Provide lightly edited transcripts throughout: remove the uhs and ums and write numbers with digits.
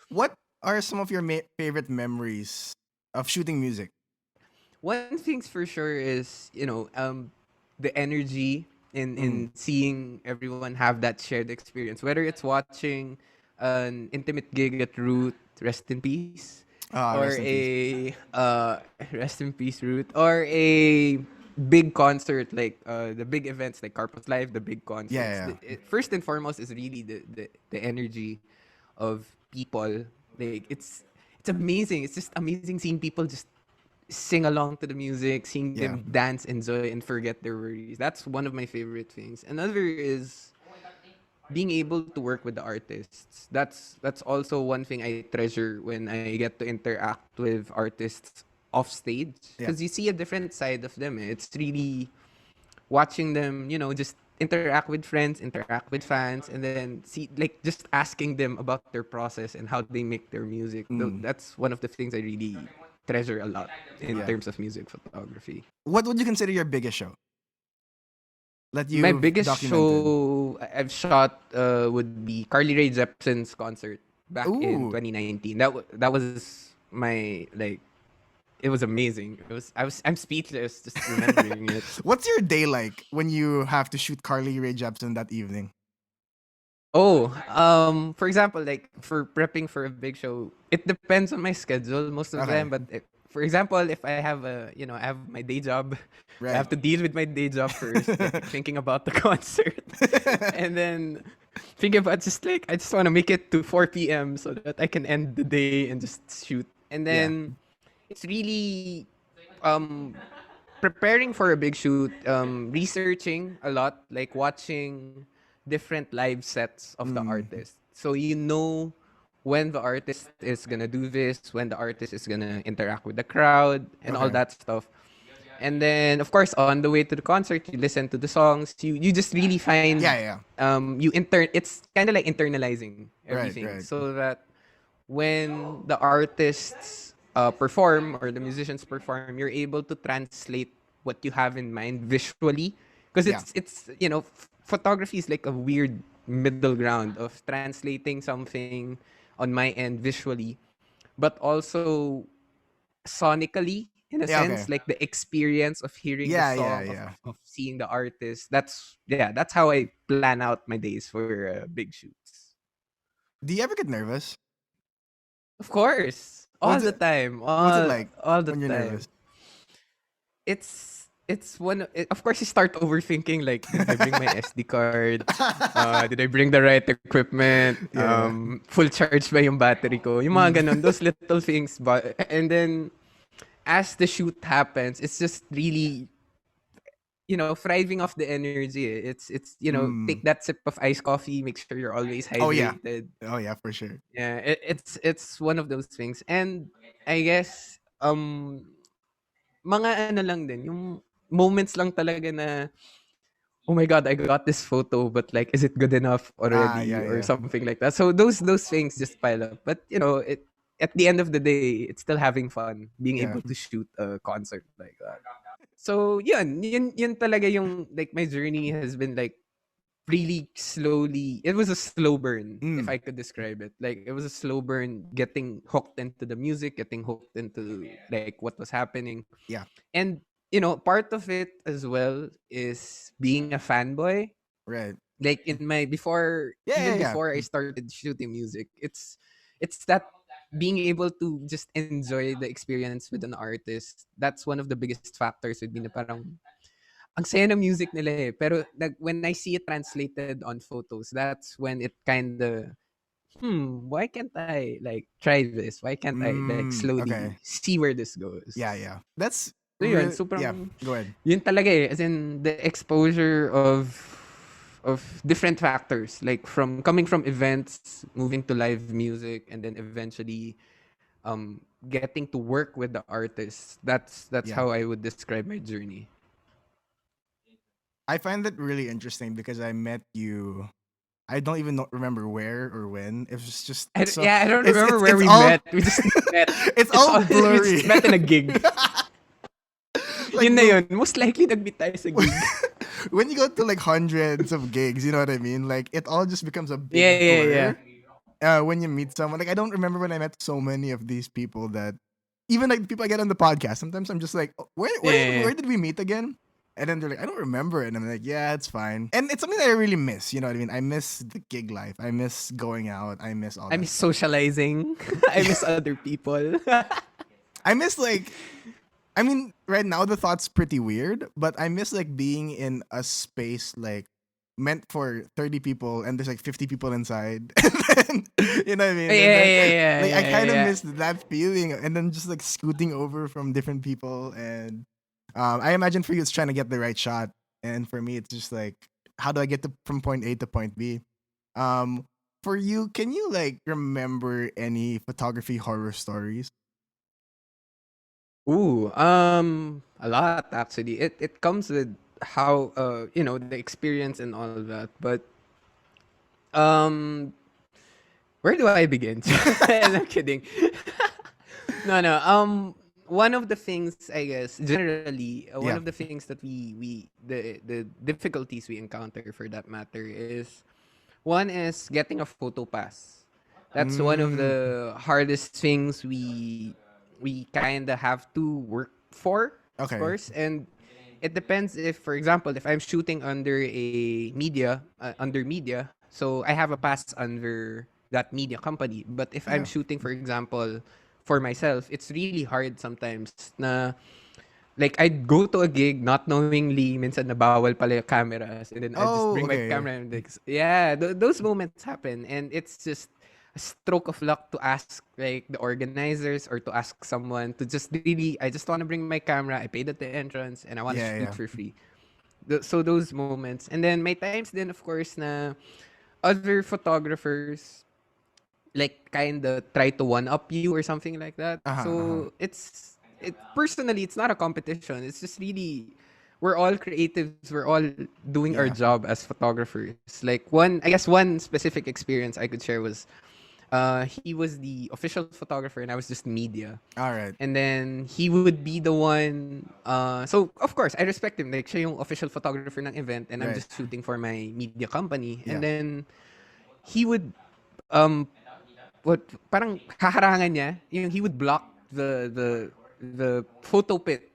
What are some of your favorite memories of shooting music? One thing's for sure is, the energy Mm. in seeing everyone have that shared experience, whether it's watching an intimate gig at Root, rest in peace, or Rest in peace. rest in peace Root, or a big concert like the big events like Karpos Live, the big Yeah, concerts. yeah, First and foremost is really the energy of people. Like it's amazing. It's just amazing seeing people just sing along to the music, seeing yeah. them dance, enjoy, and forget their worries. That's one of my favorite things. Another is being able to work with the artists. That's also one thing I treasure when I get to interact with artists off stage, Yeah. because you see a different side of them. It's really watching them, just interact with friends, interact with fans, and then see like just asking them about their process and how they make their music. Mm. That's one of the things I really treasure a lot in Yeah. terms of music photography. What would you consider your biggest show that My you've biggest documented? show I've shot would be Carly Rae Jepsen's concert back in Ooh. 2019. That was my like it was amazing. I'm speechless just remembering it. What's your day like when you have to shoot Carly Rae Jepsen that evening? Oh, for example, like for prepping for a big show, it depends on my schedule most of the time. Okay. But for example, if I have I have my day job, I Right. have to deal with my day job first, like thinking about the concert, and then thinking about just like I just want to make it to 4 p.m. so that I can end the day and just shoot. And Yeah. then it's really um preparing for a big shoot, researching a lot, like watching different live sets of the Mm. artist. So you know when the artist is gonna do this, when the artist is gonna interact with the crowd, and all Okay. that stuff. And then, of course, on the way to the concert, you listen to the songs. You just really Yeah, find yeah. It's kind of like internalizing Right, everything, right. so that when the artists perform or the musicians perform, you're able to translate what you have in mind visually, because Yeah. it's photography is like a weird middle ground of translating something on my end visually, but also sonically in a Yeah, sense, okay. like the experience of hearing the Yeah, yeah, song, yeah. of seeing the artist. That's how I plan out my days for big shoots. Do you ever get nervous? Of course, all What's the it time, what's it like all the when you're time. nervous? It's one. Of course, you start overthinking. Like, did I bring my SD card? Did I bring the right equipment? Yeah, yeah. Full charge ba yung battery ko? Yung Mm. mga ganun, those little things. But and then as the shoot happens, it's just really thriving off the energy. It's take Mm. that sip of iced coffee. Make sure you're always Oh yeah. hydrated. Oh yeah, for sure. Yeah, it's one of those things. And I guess mga ano lang din, yung moments lang talaga na, oh my god, I got this photo, but like, is it good enough already Yeah, or yeah. something like that. So those things just pile up. But at the end of the day, it's still having fun being Yeah. able to shoot a concert like that. So yun talaga yung like my journey has been like really slowly. It was a slow burn, if Mm. I could describe it. Like it was a slow burn getting hooked into the music, getting hooked into like what was happening. Yeah. And part of it as well is being a fanboy. Right. Like in my before Yeah, even yeah, yeah. before I started shooting music, it's that being able to just enjoy the experience with an artist. That's one of the biggest factors with me, na parang ang saya ng music nila eh. Pero when I see it translated on photos, that's when it kind of, why can't I like try this? Why can't I like slowly Okay. see where this Yeah, goes? yeah. That's So yun, real. Yeah. sobrang, Go ahead. yun talaga eh. As in, the exposure of different factors. Like coming from events, moving to live music, and then eventually getting to work with the artists. That's Yeah. how I would describe my journey. I find that really interesting because I met you. I don't even remember where or when. It's just so. I don't It's remember it's where it's we all. met. We just met. It's all We blurry. just met in a gig. Like Yun na yun. Most likely nag-meet tayo sa gig. when you go to like hundreds of gigs, you know what I mean? Like it all just becomes a Yeah, big yeah, yeah. blur. when you meet someone. Like I don't remember when I met so many of these people that even like the people I get on the podcast. Sometimes I'm just like, "Oh, Yeah. where did we meet again?" And then they're like, "I don't remember it." And I'm like, "Yeah, it's fine." And it's something that I really miss. You know what I mean? I miss the gig life. I miss going out. I miss all I that miss stuff. socializing. I miss other people. I miss like I mean, right now the thought's pretty weird, but I miss like being in a space like meant for 30 people and there's like 50 people inside. And then, you know what I Yeah, mean? And yeah, then yeah, like I yeah, kind of yeah. miss that feeling and then just like scooting over from different people and I imagine for you it's trying to get the right shot and for me it's just like how do I get from point A to point B? Um for you, can you like remember any photography horror stories? Ooh, a lot actually. It comes with how the experience and all of that. But um, where do I begin? I'm kidding. No, no. One of the things I guess generally, one Yeah. of the things that the difficulties we encounter for that matter is one is getting a photo pass. That's one of Mm, the hardest things we kind of have to work for, of okay. course. And it depends if, for example, if I'm shooting under media, so I have a pass under that media company. But if I'm Yeah. shooting, for example, for myself, it's really hard sometimes na like I'd go to a gig not knowingly minsan nabawal pala yung cameras and then I'd just Oh, bring my okay. camera and like yeah, those moments happen and it's just a stroke of luck to ask like the organizers or to ask someone to just really I just want to bring my camera, I paid at the entrance and I want to Yeah, shoot yeah. for free. So those moments. And then may times then of course na other photographers like kind of try to one up you or something like that. Uh-huh, uh-huh. So it personally it's not a competition. It's just really we're all creatives. We're all doing our Yeah. job as photographers. Like one I guess one specific experience I could share was he was the official photographer and I was just media. All right. And then he would be the one so of course I respect him like siya yung official photographer ng event and I'm Right. just shooting for my media company and Yeah. then he would um what parang haharangan niya yung he would block the photo pit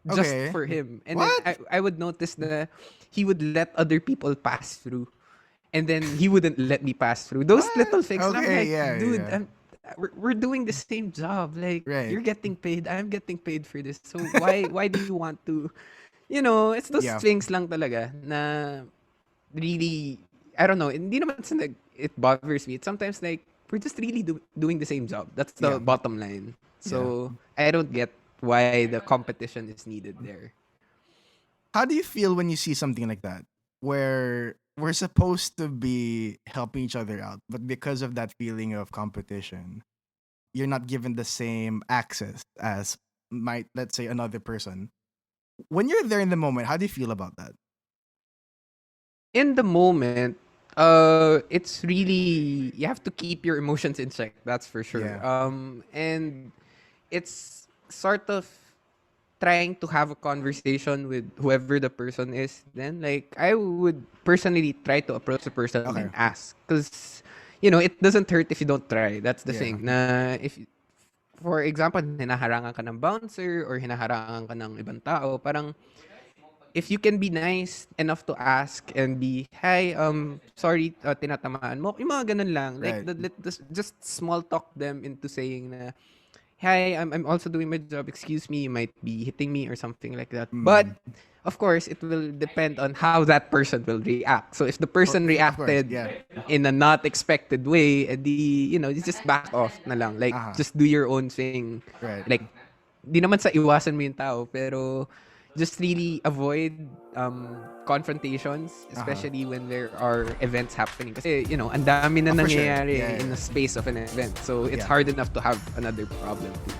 just Okay. for him and then What? I would notice that he would let other people pass through and then he wouldn't let me pass through those What? little things and I'm Okay, like yeah, dude yeah. we're doing the same job like Right. you're getting paid I'm getting paid for this so why do you want to it's those Yeah. things lang talaga na really I don't know hindi naman sa it bothers me it's sometimes like we're just really doing the same job that's the Yeah. bottom line Yeah. so I don't get why the competition is needed there. How do you feel when you see something like that where we're supposed to be helping each other out, but because of that feeling of competition, you're not given the same access as might let's say another person. When you're there in the moment, how do you feel about that? In the moment it's really you have to keep your emotions in check that's for sure Yeah. and it's sort of trying to have a conversation with whoever the person is then like I would personally try to approach the person Okay. and ask because it doesn't hurt if you don't try that's the Yeah. thing na if for example hinaharangan ka ng bouncer or hinaharangan ka ng ibang tao parang if you can be nice enough to ask and be, hi, sorry, tinatamaan mo. Yung mga ganun lang. Like, Right. just small talk them into saying na, hi, I'm also doing my job. Excuse me, you might be hitting me or something like that. But, Mm. of course, it will depend on how that person will react. So, if the person Of course. reacted Yeah. in a not expected way, edi, you just back off na lang. Like, Uh-huh. just do your own thing. Right. Like, di naman sa iwasan mo yung tao, pero just really avoid confrontations, Uh-huh. especially when there are events happening. Kasi, ang dami na Oh, for sure. nangyayari Yeah, in the yeah. space of an event. So, it's Yeah. hard enough to have another problem too.